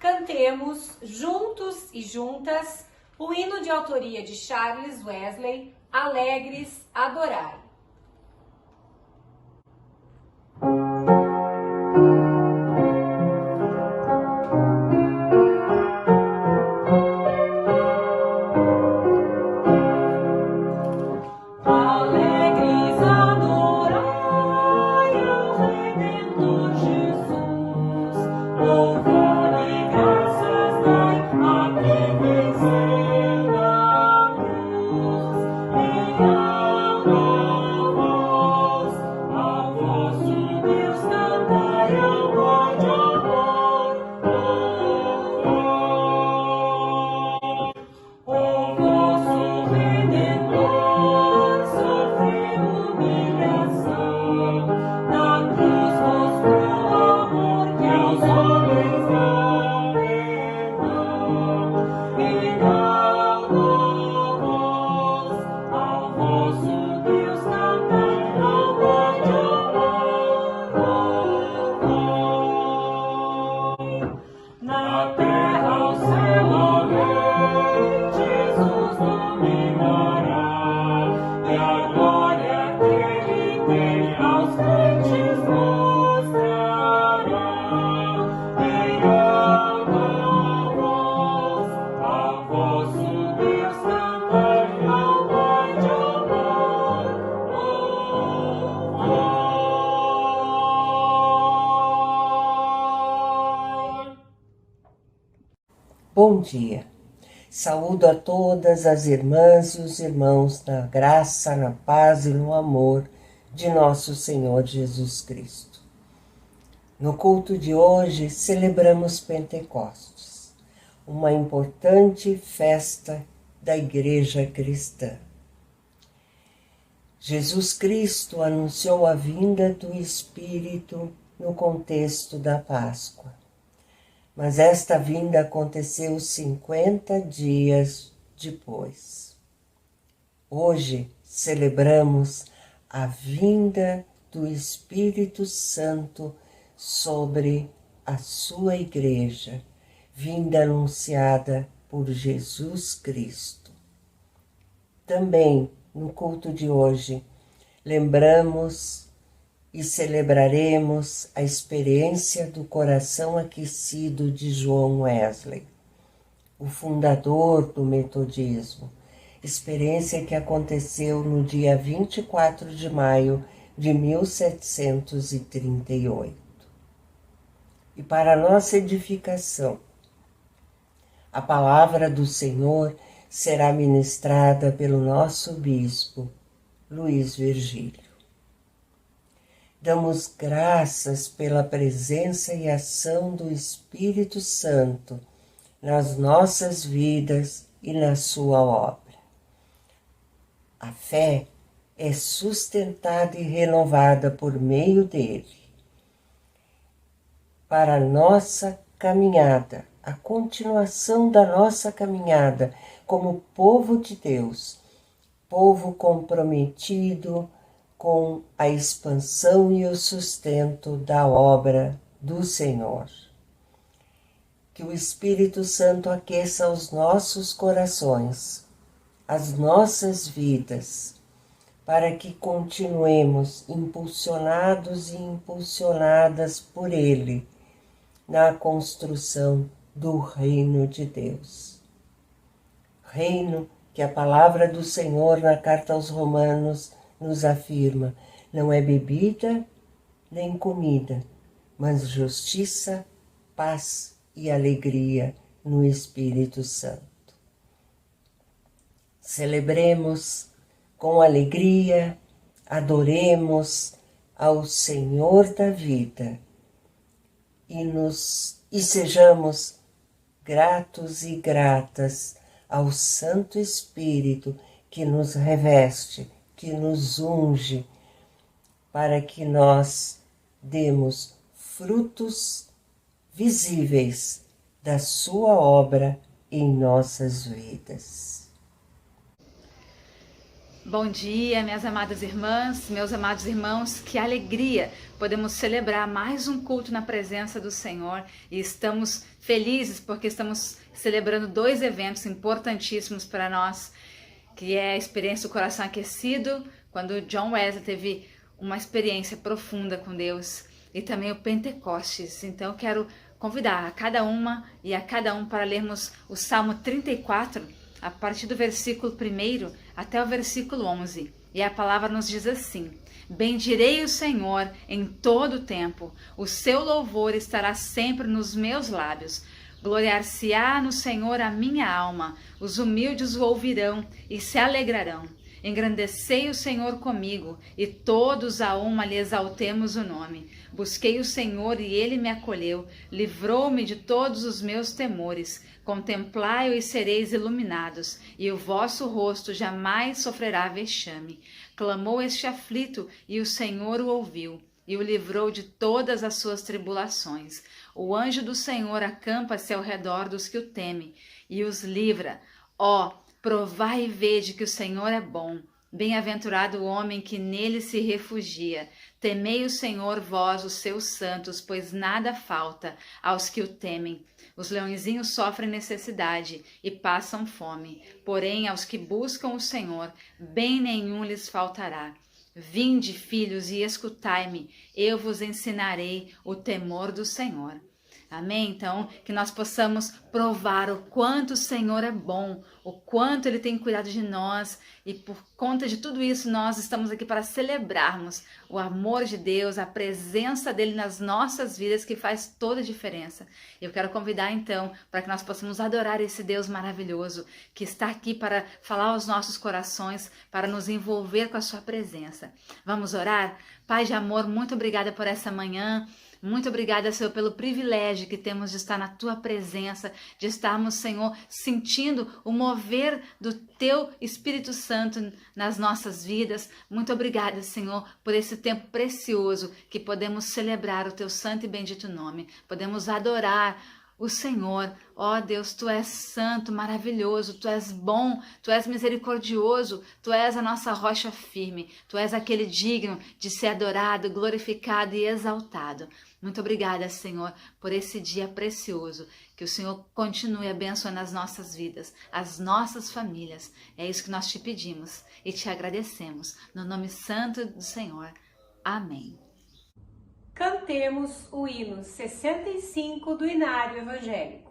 cantemos juntos e juntas o hino de autoria de Charles Wesley, Alegres Adorai. Bom dia. Saúdo a todas as irmãs e os irmãos na graça, na paz e no amor de nosso Senhor Jesus Cristo. No culto de hoje celebramos Pentecostes, uma importante festa da Igreja cristã. Jesus Cristo anunciou a vinda do Espírito no contexto da Páscoa. Mas esta vinda aconteceu 50 dias depois. Hoje celebramos a vinda do Espírito Santo sobre a sua igreja, vinda anunciada por Jesus Cristo. Também no culto de hoje lembramos e celebraremos a experiência do coração aquecido de John Wesley, o fundador do metodismo, experiência que aconteceu no dia 24 de maio de 1738. E para nossa edificação, a palavra do Senhor será ministrada pelo nosso bispo, Luiz Virgílio. Damos graças pela presença e ação do Espírito Santo nas nossas vidas e na sua obra. A fé é sustentada e renovada por meio dele. Para a nossa caminhada, a continuação da nossa caminhada como povo de Deus, povo comprometido com a expansão e o sustento da obra do Senhor. Que o Espírito Santo aqueça os nossos corações, as nossas vidas, para que continuemos impulsionados e impulsionadas por Ele na construção do reino de Deus. Reino que a palavra do Senhor na carta aos Romanos nos afirma, não é bebida nem comida, mas justiça, paz e alegria no Espírito Santo. Celebremos com alegria, adoremos ao Senhor da vida e sejamos gratos e gratas ao Santo Espírito que nos reveste, que nos unge, para que nós demos frutos visíveis da sua obra em nossas vidas. Bom dia, minhas amadas irmãs, meus amados irmãos, que alegria! Podemos celebrar mais um culto na presença do Senhor e estamos felizes porque estamos celebrando 2 eventos importantíssimos para nós, que é a experiência do coração aquecido, quando John Wesley teve uma experiência profunda com Deus, e também o Pentecostes. Então eu quero convidar a cada uma e a cada um para lermos o Salmo 34, a partir do versículo 1 até o versículo 11. E a palavra nos diz assim: bendirei o Senhor em todo o tempo, o seu louvor estará sempre nos meus lábios. Gloriar-se-á no Senhor a minha alma, os humildes o ouvirão e se alegrarão. Engrandecei o Senhor comigo, e todos a uma lhe exaltemos o nome. Busquei o Senhor e ele me acolheu, livrou-me de todos os meus temores. Contemplai-o e sereis iluminados, e o vosso rosto jamais sofrerá vexame. Clamou este aflito, e o Senhor o ouviu, e o livrou de todas as suas tribulações. O anjo do Senhor acampa-se ao redor dos que o temem, e os livra. Ó, provai e vede que o Senhor é bom. Bem-aventurado o homem que nele se refugia. Temei o Senhor, vós, os seus santos, pois nada falta aos que o temem. Os leõezinhos sofrem necessidade e passam fome, porém aos que buscam o Senhor, bem nenhum lhes faltará. Vinde, filhos, e escutai-me, eu vos ensinarei o temor do Senhor. Amém? Então, que nós possamos provar o quanto o Senhor é bom, o quanto Ele tem cuidado de nós, e por conta de tudo isso nós estamos aqui para celebrarmos o amor de Deus, a presença dEle nas nossas vidas, que faz toda a diferença. Eu quero convidar então para que nós possamos adorar esse Deus maravilhoso que está aqui para falar aos nossos corações, para nos envolver com a sua presença. Vamos orar? Pai de amor, muito obrigada por essa manhã. Muito obrigada, Senhor, pelo privilégio que temos de estar na Tua presença, de estarmos, Senhor, sentindo o mover do Teu Espírito Santo nas nossas vidas. Muito obrigada, Senhor, por esse tempo precioso que podemos celebrar o Teu santo e bendito nome. Podemos adorar o Senhor. Ó Deus, Tu és santo, maravilhoso, Tu és bom, Tu és misericordioso, Tu és a nossa rocha firme, Tu és aquele digno de ser adorado, glorificado e exaltado. Muito obrigada, Senhor, por esse dia precioso. Que o Senhor continue abençoando as nossas vidas, as nossas famílias. É isso que nós te pedimos e te agradecemos. No nome santo do Senhor. Amém. Cantemos o hino 65 do Inário Evangélico.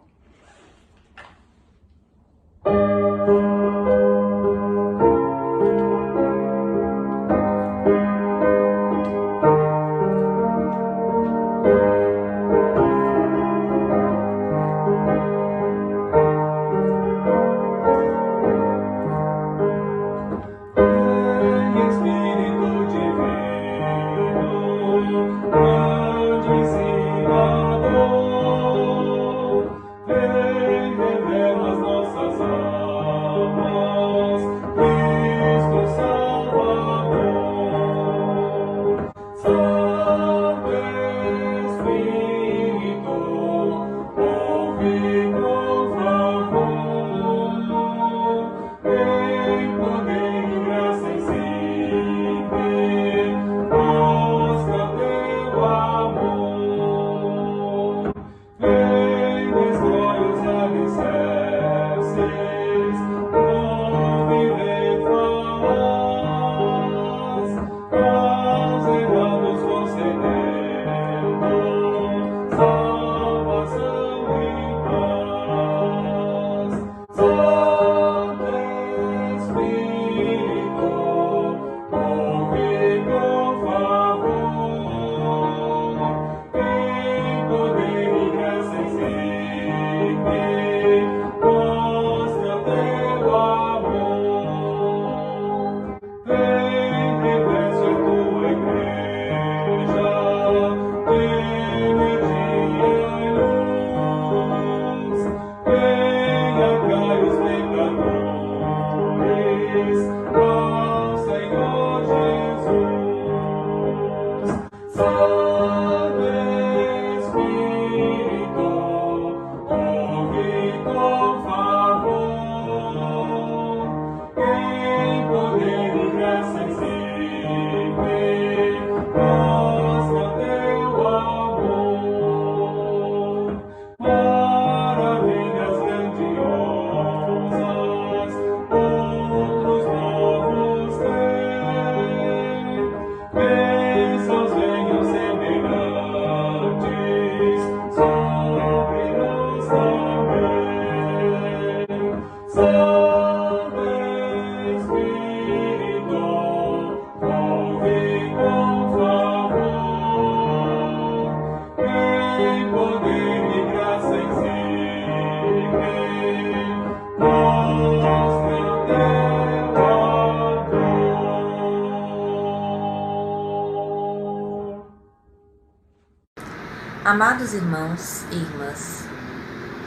Amados irmãos e irmãs,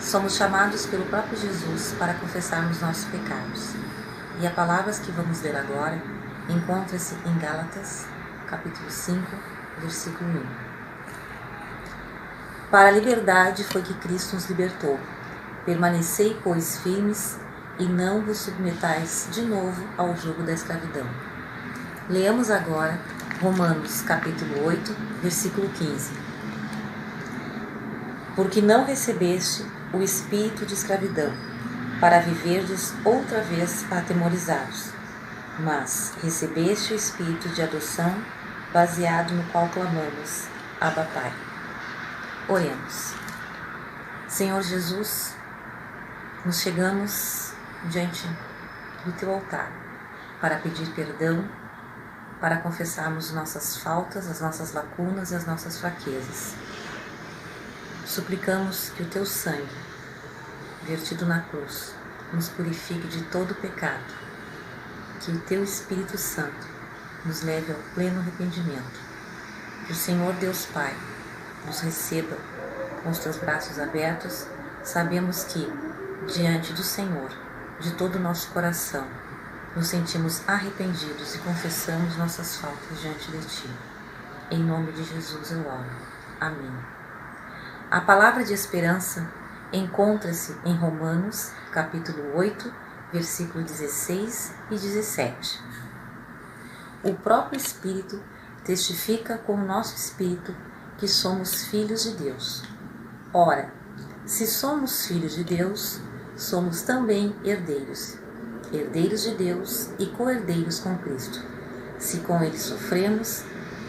somos chamados pelo próprio Jesus para confessarmos nossos pecados. E a palavra que vamos ler agora encontra-se em Gálatas, capítulo 5, versículo 1. Para a liberdade foi que Cristo nos libertou. Permanecei, pois, firmes e não vos submetais de novo ao jugo da escravidão. Leamos agora Romanos, capítulo 8, versículo 15. Porque não recebeste o espírito de escravidão, para viverdes outra vez atemorizados, mas recebeste o espírito de adoção, baseado no qual clamamos, Abba Pai. Oremos. Senhor Jesus, nos chegamos diante do Teu altar para pedir perdão, para confessarmos nossas faltas, as nossas lacunas e as nossas fraquezas. Suplicamos que o Teu sangue, vertido na cruz, nos purifique de todo pecado, que o Teu Espírito Santo nos leve ao pleno arrependimento, que o Senhor Deus Pai nos receba com os Teus braços abertos. Sabemos que, diante do Senhor, de todo o nosso coração, nos sentimos arrependidos e confessamos nossas faltas diante de Ti. Em nome de Jesus eu oro. Amém. A palavra de esperança encontra-se em Romanos, capítulo 8, versículo 16 e 17. O próprio Espírito testifica com o nosso Espírito que somos filhos de Deus. Ora, se somos filhos de Deus, somos também herdeiros, herdeiros de Deus e co-herdeiros com Cristo. Se com Ele sofremos,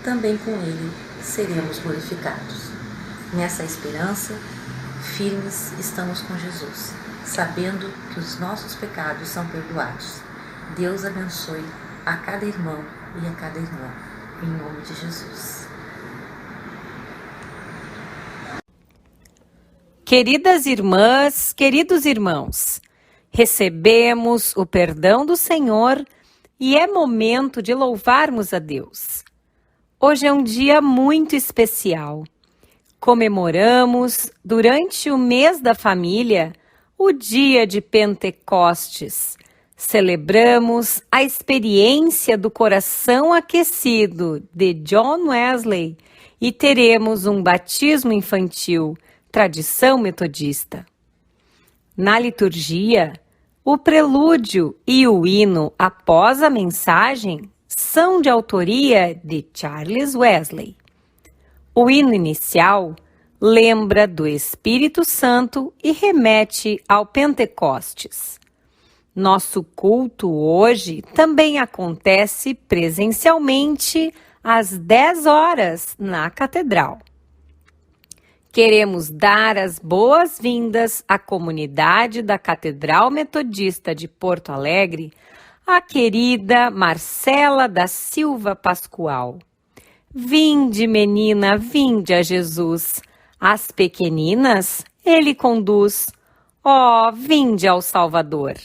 também com Ele seremos glorificados. Nessa esperança, firmes estamos com Jesus, sabendo que os nossos pecados são perdoados. Deus abençoe a cada irmão e a cada irmã, em nome de Jesus. Queridas irmãs, queridos irmãos, recebemos o perdão do Senhor e é momento de louvarmos a Deus. Hoje é um dia muito especial. Comemoramos, durante o mês da família, o dia de Pentecostes. Celebramos a experiência do coração aquecido de John Wesley e teremos um batismo infantil, tradição metodista. Na liturgia, o prelúdio e o hino após a mensagem são de autoria de Charles Wesley. O hino inicial lembra do Espírito Santo e remete ao Pentecostes. Nosso culto hoje também acontece presencialmente às 10 horas na Catedral. Queremos dar as boas-vindas à comunidade da Catedral Metodista de Porto Alegre, a querida Marcela da Silva Pascoal. Vinde, menina, vinde a Jesus. As pequeninas Ele conduz. Ó, vinde ao Salvador.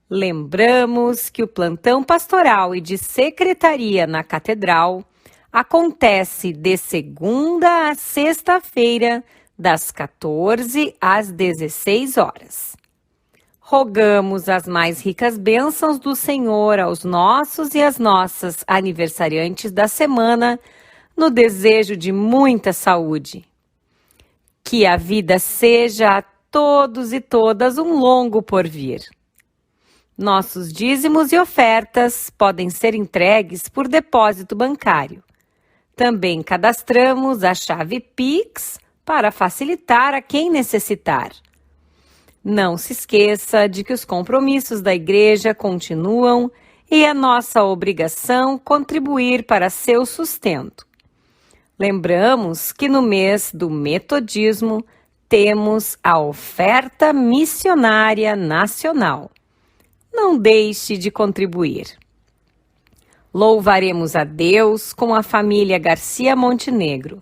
Lembramos que o plantão pastoral e de secretaria na Catedral acontece de segunda a sexta-feira, das 14 às 16 horas. Rogamos as mais ricas bênçãos do Senhor aos nossos e às nossas aniversariantes da semana, no desejo de muita saúde. Que a vida seja a todos e todas um longo porvir. Nossos dízimos e ofertas podem ser entregues por depósito bancário. Também cadastramos a chave Pix para facilitar a quem necessitar. Não se esqueça de que os compromissos da igreja continuam e é nossa obrigação contribuir para seu sustento. Lembramos que no mês do metodismo temos a oferta missionária nacional. Não deixe de contribuir. Louvaremos a Deus com a família Garcia Montenegro.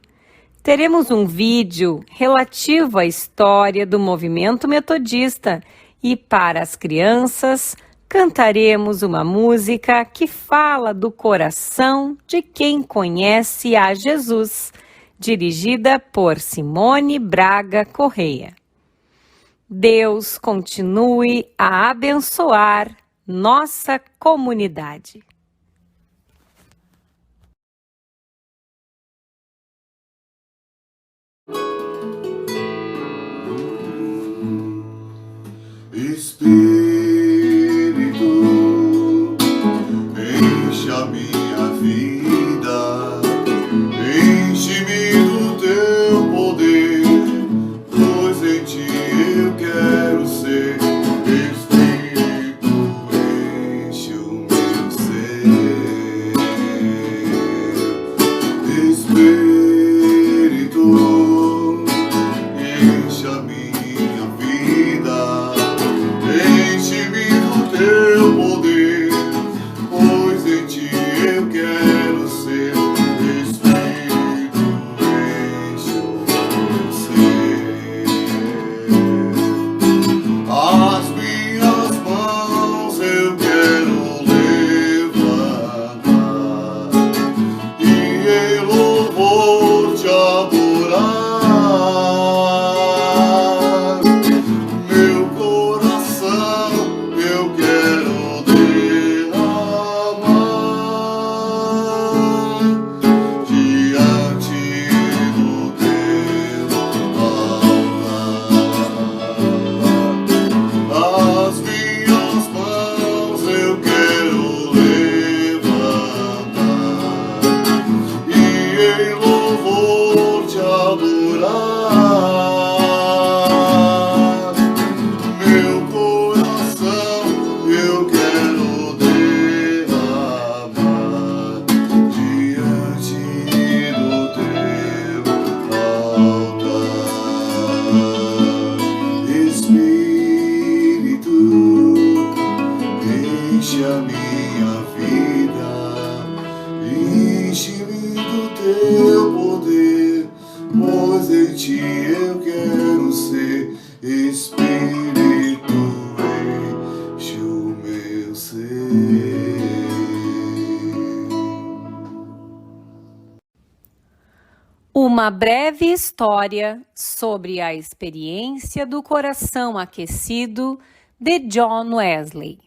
Teremos um vídeo relativo à história do movimento metodista e, para as crianças, cantaremos uma música que fala do coração de quem conhece a Jesus, dirigida por Simone Braga Correia. Deus continue a abençoar nossa comunidade. Espírito, enche a minha vida, enche-me do teu poder, pois em ti eu quero ser. Espírito, enche o meu ser. Espírito, enche a minha vida, enche-me do teu poder, pois em ti eu quero ser. Espírito, enche o meu ser. As minhas mãos eu quero levantar e em louvor te adorar. Meu coração eu quero derramar diante do teu altar. As minhas mãos eu quero levantar e em louvor te adorar. Meu coração eu quero derramar diante do teu altar. Espírito, enche a minha vida, enche-me do teu poder, pois em ti eu quero ser. Espírito, enche o meu ser. Uma breve história sobre a experiência do coração aquecido de John Wesley.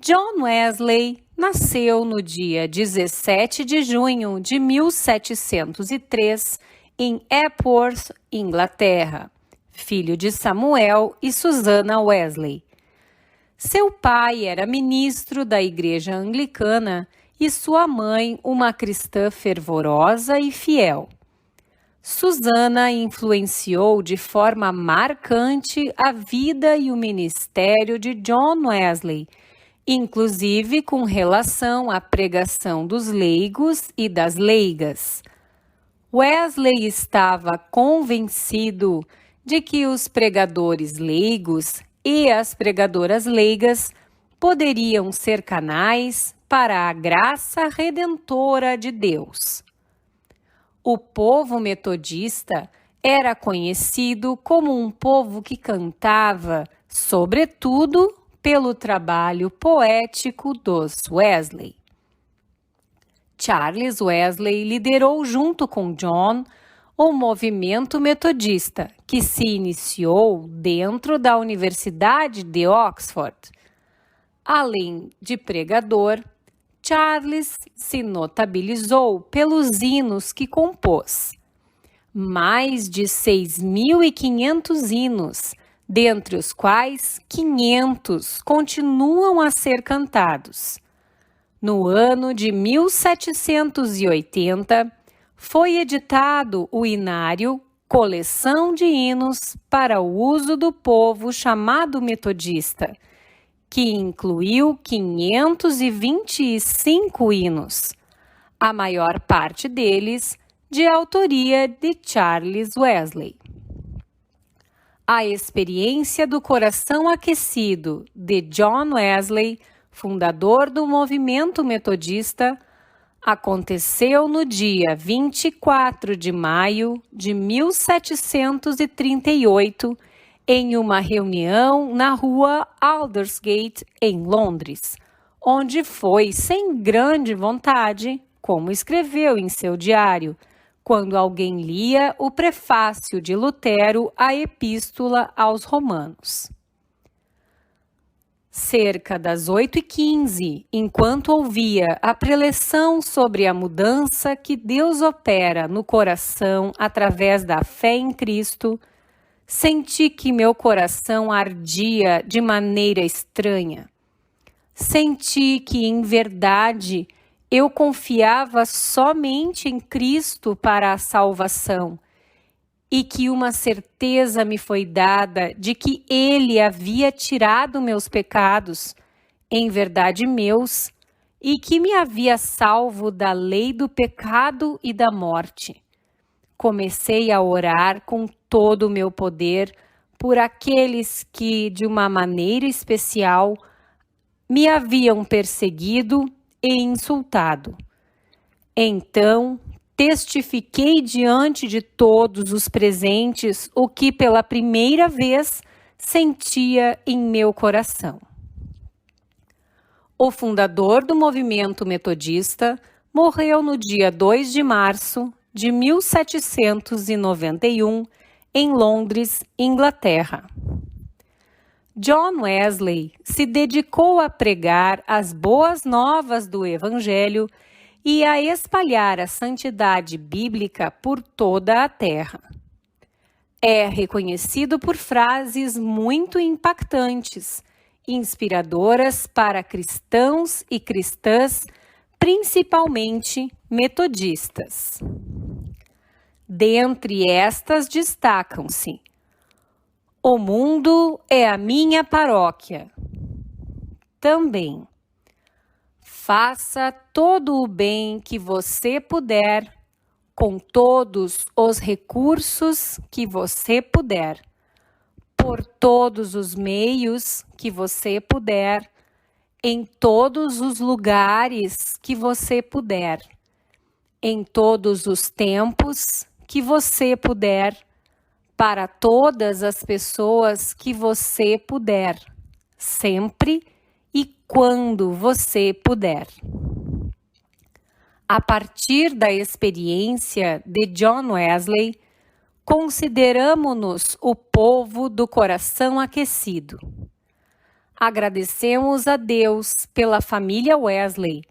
John Wesley nasceu no dia 17 de junho de 1703 em Epworth, Inglaterra, filho de Samuel e Susanna Wesley. Seu pai era ministro da Igreja Anglicana e sua mãe uma cristã fervorosa e fiel. Susanna influenciou de forma marcante a vida e o ministério de John Wesley, inclusive com relação à pregação dos leigos e das leigas. Wesley estava convencido de que os pregadores leigos e as pregadoras leigas poderiam ser canais para a graça redentora de Deus. O povo metodista era conhecido como um povo que cantava, sobretudo, pelo trabalho poético dos Wesley. Charles Wesley liderou junto com John o movimento metodista, que se iniciou dentro da Universidade de Oxford. Além de pregador, Charles se notabilizou pelos hinos que compôs. Mais de 6.500 hinos, dentre os quais 500 continuam a ser cantados. No ano de 1780, foi editado o hinário Coleção de Hinos para o uso do povo chamado metodista, que incluiu 525 hinos, a maior parte deles de autoria de Charles Wesley. A experiência do coração aquecido de John Wesley, fundador do movimento metodista, aconteceu no dia 24 de maio de 1738, em uma reunião na rua Aldersgate, em Londres, onde foi sem grande vontade, como escreveu em seu diário, quando alguém lia o prefácio de Lutero à Epístola aos Romanos. Cerca das 8h15, enquanto ouvia a preleção sobre a mudança que Deus opera no coração através da fé em Cristo, senti que meu coração ardia de maneira estranha. Senti que, em verdade, eu confiava somente em Cristo para a salvação e que uma certeza me foi dada de que Ele havia tirado meus pecados, em verdade meus, e que me havia salvo da lei do pecado e da morte. Comecei a orar com todo o meu poder por aqueles que, de uma maneira especial, me haviam perseguido e insultado. Então, testifiquei diante de todos os presentes o que pela primeira vez sentia em meu coração. O fundador do movimento metodista morreu no dia 2 de março de 1791, em Londres, Inglaterra. John Wesley se dedicou a pregar as boas novas do Evangelho e a espalhar a santidade bíblica por toda a terra. É reconhecido por frases muito impactantes, inspiradoras para cristãos e cristãs, principalmente metodistas. Dentre estas destacam-se: o mundo é a minha paróquia. Também, faça todo o bem que você puder, com todos os recursos que você puder, por todos os meios que você puder, em todos os lugares que você puder, em todos os tempos que você puder, para todas as pessoas que você puder, sempre e quando você puder. A partir da experiência de John Wesley, consideramo-nos o povo do coração aquecido. Agradecemos a Deus pela família Wesley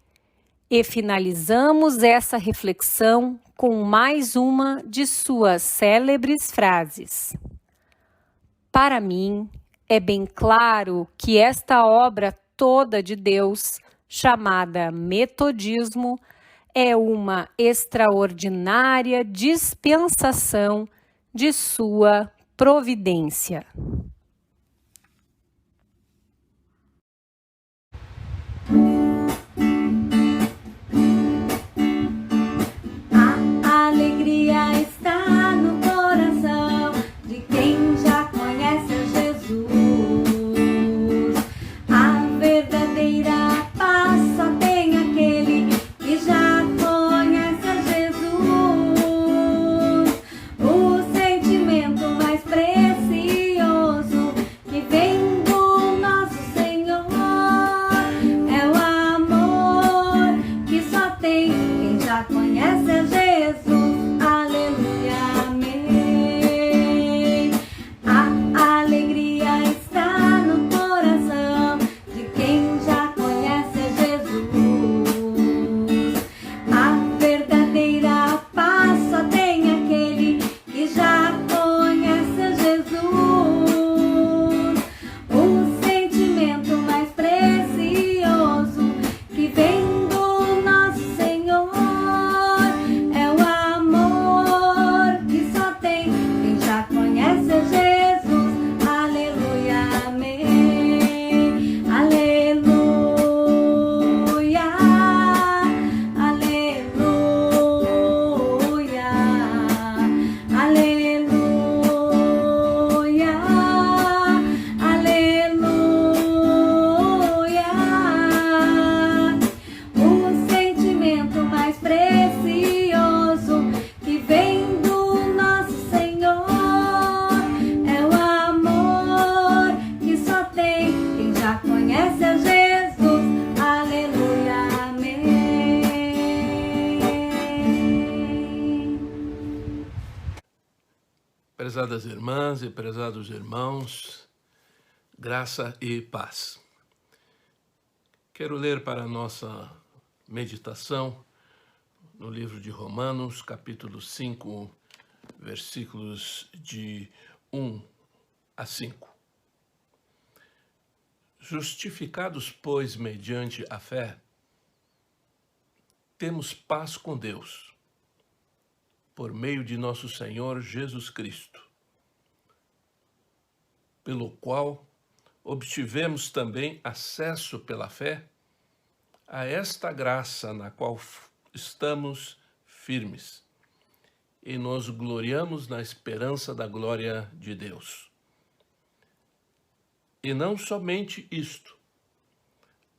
e finalizamos essa reflexão com mais uma de suas célebres frases. Para mim, é bem claro que esta obra toda de Deus, chamada metodismo, é uma extraordinária dispensação de sua providência. A alegria está no coração de quem já conhece a Jesus. A verdadeira paz só tem aquele que já conhece a Jesus. O sentimento mais precioso que vem do nosso Senhor é o amor que só tem quem já conhece a Jesus. Aleluia, amém. A alegria está no coração de quem já conhece a Jesus. A verdadeira paz só tem aquele que já conhece a Jesus. O sentimento mais precioso que vem do nosso Senhor é o amor que só tem quem já conhece a Jesus. Aleluia, amém. Aleluia, aleluia, aleluia, aleluia. O sentimento mais precioso que vem do nosso Senhor é o amor que só tem quem já conhece a Jesus. Aleluia, amém. Prezadas irmãs e prezados irmãos, graça e paz. Quero ler para a nossa meditação no livro de Romanos, capítulo 5, versículos de 1 a 5. Justificados, pois, mediante a fé, temos paz com Deus, por meio de nosso Senhor Jesus Cristo, pelo qual obtivemos também acesso pela fé a esta graça na qual estamos firmes e nos gloriamos na esperança da glória de Deus. E não somente isto,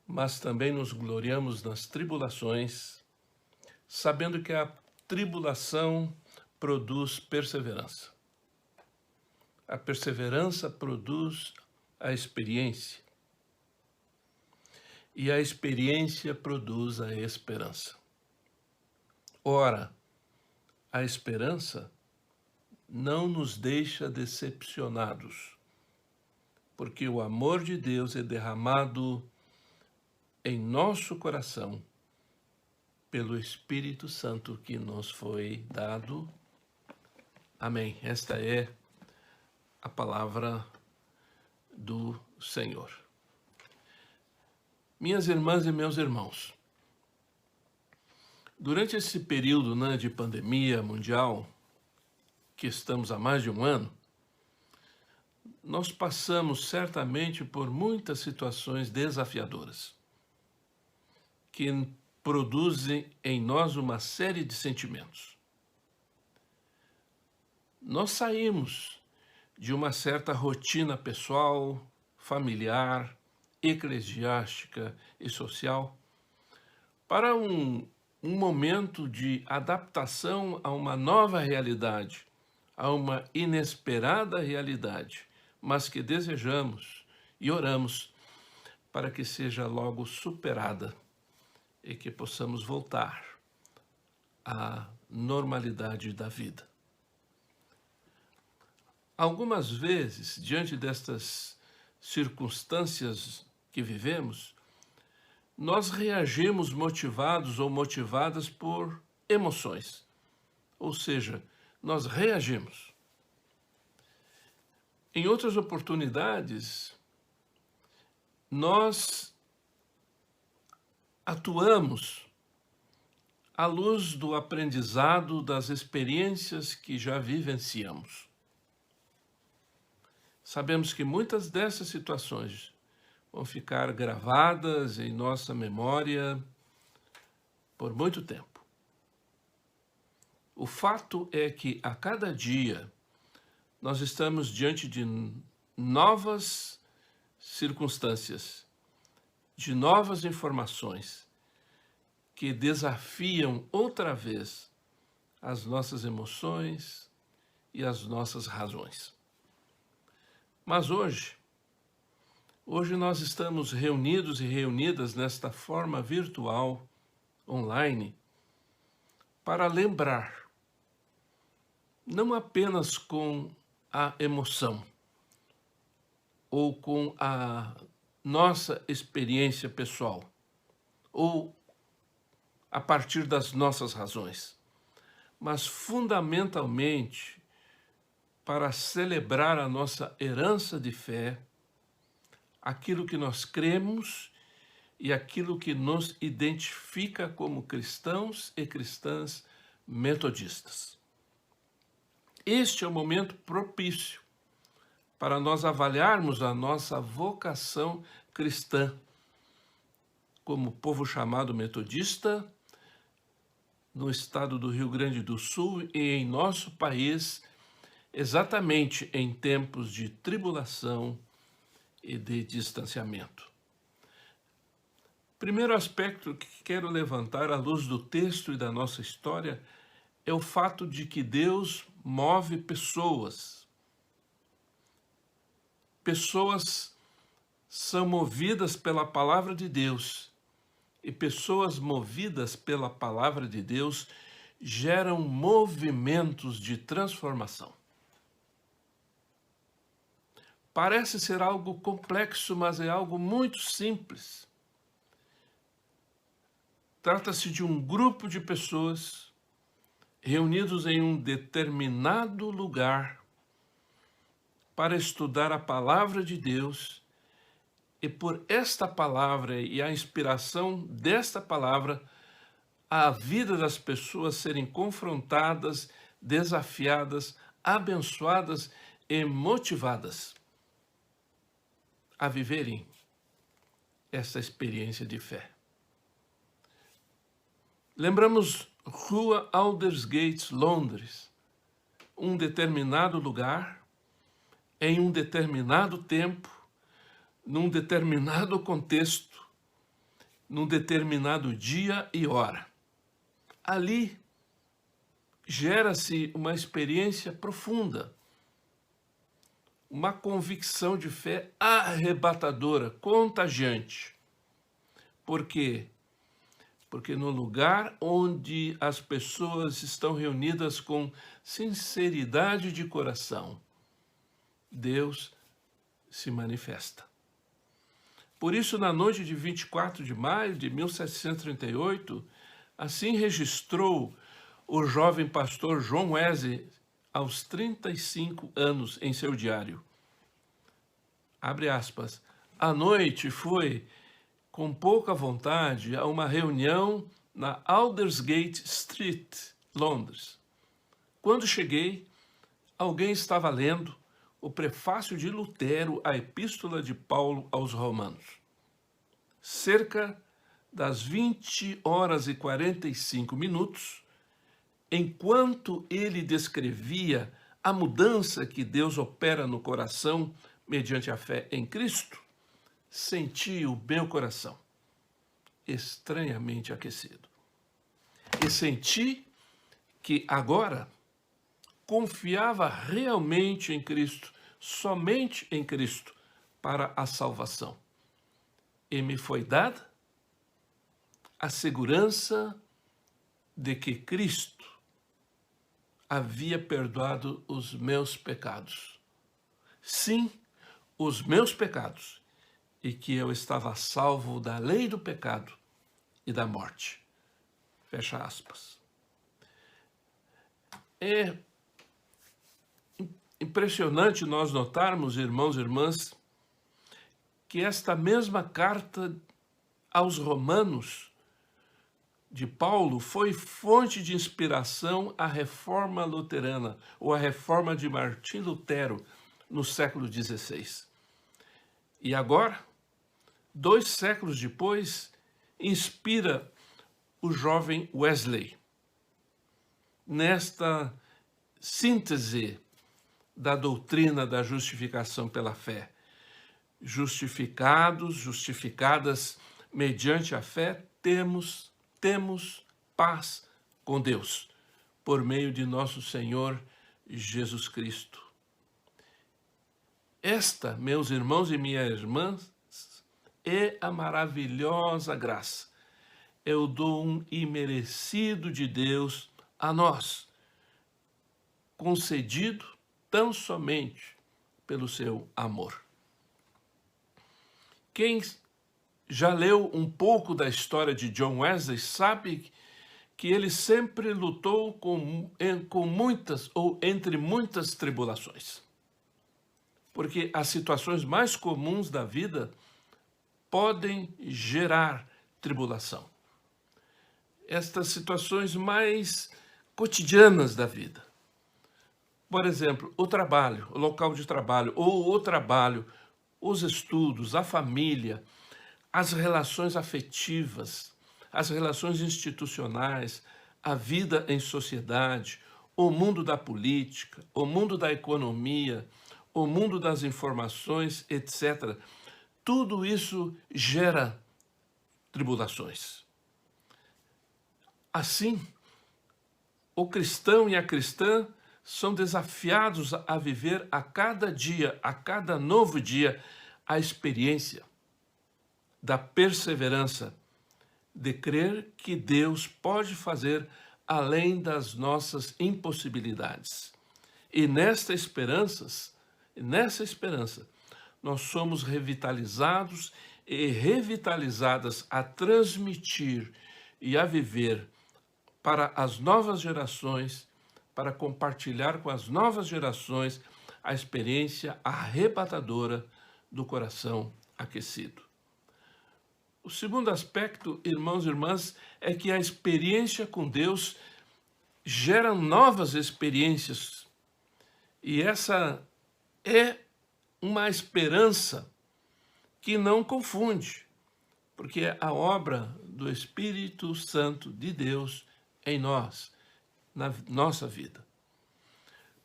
mas também nos gloriamos nas tribulações, sabendo que a tribulação produz perseverança. A perseverança produz a experiência. E a experiência produz a esperança. Ora, a esperança não nos deixa decepcionados, porque o amor de Deus é derramado em nosso coração pelo Espírito Santo que nos foi dado. Amém. Esta é a palavra do Senhor. Minhas irmãs e meus irmãos, durante esse período de pandemia mundial, que estamos há mais de um ano, nós passamos certamente por muitas situações desafiadoras, que produzem em nós uma série de sentimentos. Nós saímos de uma certa rotina pessoal, familiar, eclesiástica e social para um momento de adaptação a uma nova realidade, a uma inesperada realidade, mas que desejamos e oramos para que seja logo superada e que possamos voltar à normalidade da vida. Algumas vezes, diante destas circunstâncias que vivemos, nós reagimos motivados ou motivadas por emoções. Ou seja, nós reagimos. Em outras oportunidades, nós atuamos à luz do aprendizado das experiências que já vivenciamos. Sabemos que muitas dessas situações vão ficar gravadas em nossa memória por muito tempo. O fato é que a cada dia nós estamos diante de novas circunstâncias, de novas informações que desafiam outra vez as nossas emoções e as nossas razões. Mas hoje nós estamos reunidos e reunidas nesta forma virtual, online, para lembrar, não apenas com a emoção ou com a nossa experiência pessoal, ou a partir das nossas razões, mas fundamentalmente para celebrar a nossa herança de fé, aquilo que nós cremos e aquilo que nos identifica como cristãos e cristãs metodistas. Este é o momento propício para nós avaliarmos a nossa vocação cristã como povo chamado metodista no estado do Rio Grande do Sul e em nosso país, exatamente em tempos de tribulação e de distanciamento. Primeiro aspecto que quero levantar à luz do texto e da nossa história é o fato de que Deus move pessoas. Pessoas são movidas pela palavra de Deus, e pessoas movidas pela palavra de Deus geram movimentos de transformação. Parece ser algo complexo, mas é algo muito simples. Trata-se de um grupo de pessoas reunidos em um determinado lugar para estudar a palavra de Deus, e por esta palavra e a inspiração desta palavra, a vida das pessoas serem confrontadas, desafiadas, abençoadas e motivadas a viverem essa experiência de fé. Lembramos Rua Aldersgate, Londres, um determinado lugar, em um determinado tempo, num determinado contexto, num determinado dia e hora. Ali gera-se uma experiência profunda, uma convicção de fé arrebatadora, contagiante. Por quê? Porque no lugar onde as pessoas estão reunidas com sinceridade de coração, Deus se manifesta. Por isso, na noite de 24 de maio de 1738, assim registrou o jovem pastor John Wesley, aos 35 anos, em seu diário. Abre aspas. À noite fui, com pouca vontade, a uma reunião na Aldersgate Street, Londres. Quando cheguei, alguém estava lendo o prefácio de Lutero à Epístola de Paulo aos Romanos. Cerca das 20h45, enquanto ele descrevia a mudança que Deus opera no coração mediante a fé em Cristo, senti o meu coração estranhamente aquecido. E senti que agora confiava realmente em Cristo, somente em Cristo, para a salvação. E me foi dada a segurança de que Cristo havia perdoado os meus pecados. Sim, os meus pecados, e que eu estava salvo da lei do pecado e da morte. Fecha aspas. É impressionante nós notarmos, irmãos e irmãs, que esta mesma carta aos Romanos de Paulo foi fonte de inspiração à reforma luterana, ou à reforma de Martim Lutero, no século XVI. E agora, 2 séculos depois, inspira o jovem Wesley nesta síntese da doutrina da justificação pela fé. Justificados, justificadas mediante a fé, temos paz com Deus, por meio de nosso Senhor Jesus Cristo. Esta, meus irmãos e minhas irmãs, é a maravilhosa graça. É o dom imerecido de Deus a nós, concedido tão somente pelo seu amor. Quem já leu um pouco da história de John Wesley sabe que ele sempre lutou com muitas ou entre muitas tribulações. Porque as situações mais comuns da vida podem gerar tribulação. Estas situações mais cotidianas da vida. Por exemplo, o trabalho, o local de trabalho, ou o trabalho, os estudos, a família, as relações afetivas, as relações institucionais, a vida em sociedade, o mundo da política, o mundo da economia, o mundo das informações, etc. Tudo isso gera tribulações. Assim, o cristão e a cristã são desafiados a viver a cada dia, a cada novo dia, a experiência da perseverança, de crer que Deus pode fazer além das nossas impossibilidades. E nessa esperança, nós somos revitalizados e revitalizadas a transmitir e a viver para as novas gerações, para compartilhar com as novas gerações a experiência arrebatadora do coração aquecido. O segundo aspecto, irmãos e irmãs, é que a experiência com Deus gera novas experiências. E essa é uma esperança que não confunde, porque é a obra do Espírito Santo de Deus em nós, na nossa vida.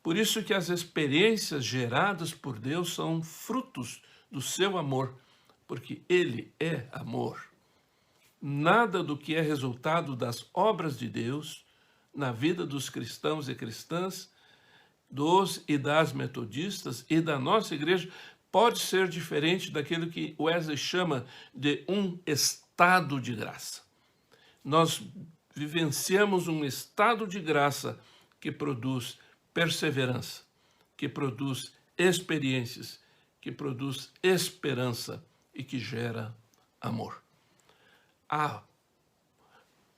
Por isso que as experiências geradas por Deus são frutos do seu amor, porque Ele é amor. Nada do que é resultado das obras de Deus na vida dos cristãos e cristãs, dos e das metodistas e da nossa igreja, pode ser diferente daquilo que Wesley chama de um estado de graça. Nós vivenciamos um estado de graça que produz perseverança, que produz experiências, que produz esperança e que gera amor. A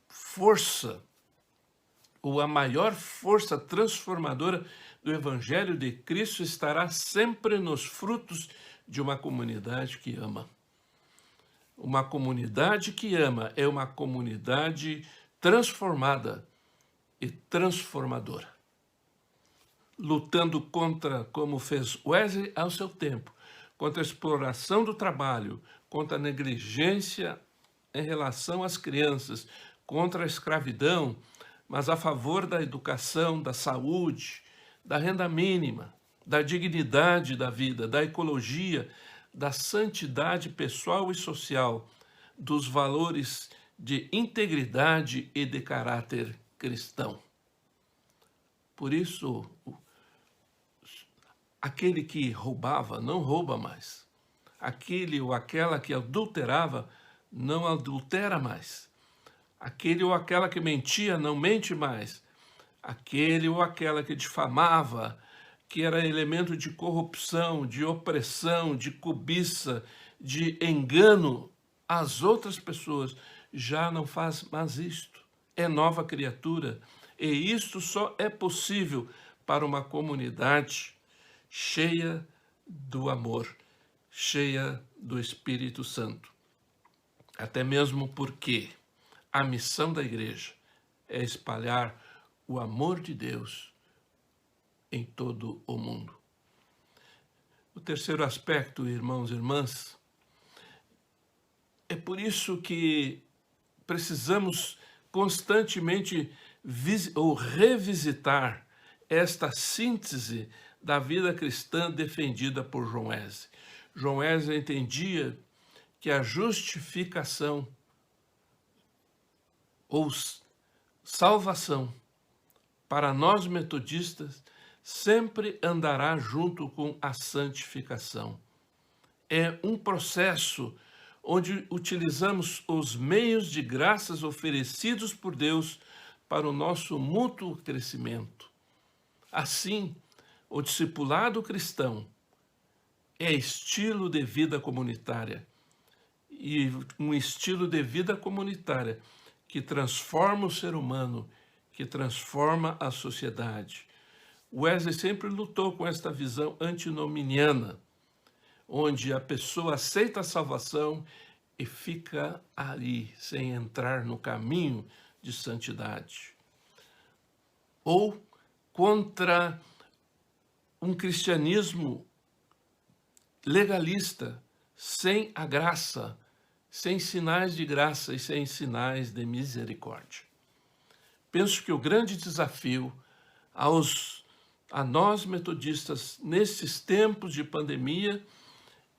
força, ou a maior força transformadora do Evangelho de Cristo estará sempre nos frutos de uma comunidade que ama. Uma comunidade que ama é uma comunidade transformada e transformadora. Lutando contra, como fez Wesley ao seu tempo, contra a exploração do trabalho, contra a negligência em relação às crianças, contra a escravidão, mas a favor da educação, da saúde, da renda mínima, da dignidade da vida, da ecologia, da santidade pessoal e social, dos valores de integridade e de caráter cristão. Por isso, aquele que roubava não rouba mais. Aquele ou aquela que adulterava não adultera mais. Aquele ou aquela que mentia não mente mais. Aquele ou aquela que difamava, que era elemento de corrupção, de opressão, de cobiça, de engano às outras pessoas, já não faz mais isto. É nova criatura. E isto só é possível para uma comunidade cheia do amor, cheia do Espírito Santo. Até mesmo porque a missão da igreja é espalhar o amor de Deus em todo o mundo. O terceiro aspecto, irmãos e irmãs, é por isso que precisamos constantemente revisitar esta síntese da vida cristã defendida por João Wesley. João Wesley entendia que a justificação ou salvação para nós metodistas sempre andará junto com a santificação. É um processo onde utilizamos os meios de graças oferecidos por Deus para o nosso mútuo crescimento. Assim, o discipulado cristão é estilo de vida comunitária, e um estilo de vida comunitária que transforma o ser humano, que transforma a sociedade. Wesley sempre lutou com esta visão antinominiana, onde a pessoa aceita a salvação e fica ali, sem entrar no caminho de santidade. Ou contra um cristianismo legalista, sem a graça, sem sinais de graça e sem sinais de misericórdia. Penso que o grande desafio a nós metodistas nesses tempos de pandemia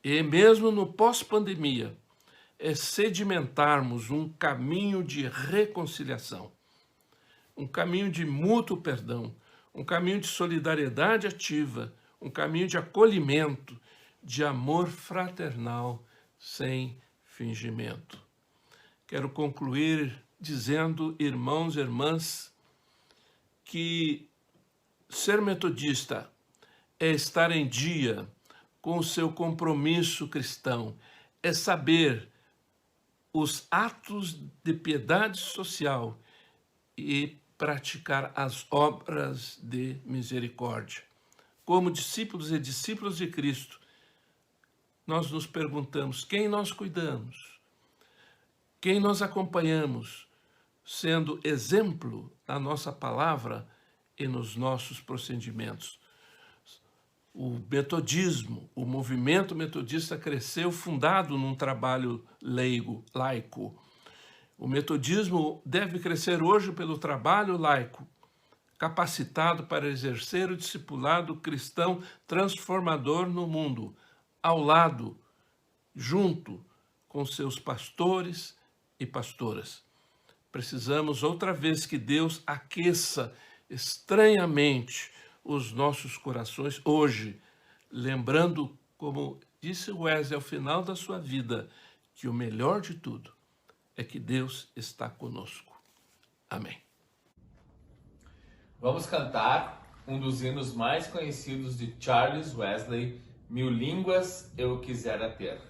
e mesmo no pós-pandemia é sedimentarmos um caminho de reconciliação, um caminho de mútuo perdão, um caminho de solidariedade ativa, um caminho de acolhimento, de amor fraternal sem fingimento. Quero concluir dizendo, irmãos e irmãs, que ser metodista é estar em dia com o seu compromisso cristão, é saber os atos de piedade social e praticar as obras de misericórdia. Como discípulos e discípulas de Cristo, nós nos perguntamos quem nós cuidamos, quem nós acompanhamos, sendo exemplo na nossa palavra e nos nossos procedimentos. O metodismo, o movimento metodista cresceu fundado num trabalho laico. O metodismo deve crescer hoje pelo trabalho laico, capacitado para exercer o discipulado cristão transformador no mundo, ao lado, junto com seus pastores e pastoras. Precisamos outra vez que Deus aqueça estranhamente os nossos corações hoje, lembrando, como disse Wesley ao final da sua vida, que o melhor de tudo é que Deus está conosco. Amém. Vamos cantar um dos hinos mais conhecidos de Charles Wesley, Mil Línguas Eu Quisera Ter.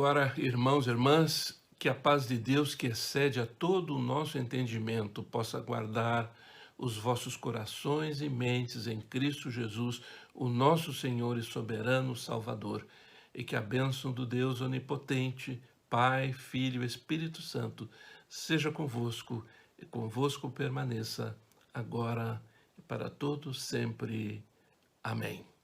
Agora, irmãos e irmãs, que a paz de Deus, que excede a todo o nosso entendimento, possa guardar os vossos corações e mentes em Cristo Jesus, o nosso Senhor e soberano Salvador, e que a bênção do Deus onipotente, Pai, Filho e Espírito Santo, seja convosco e convosco permaneça, agora e para todos sempre. Amém.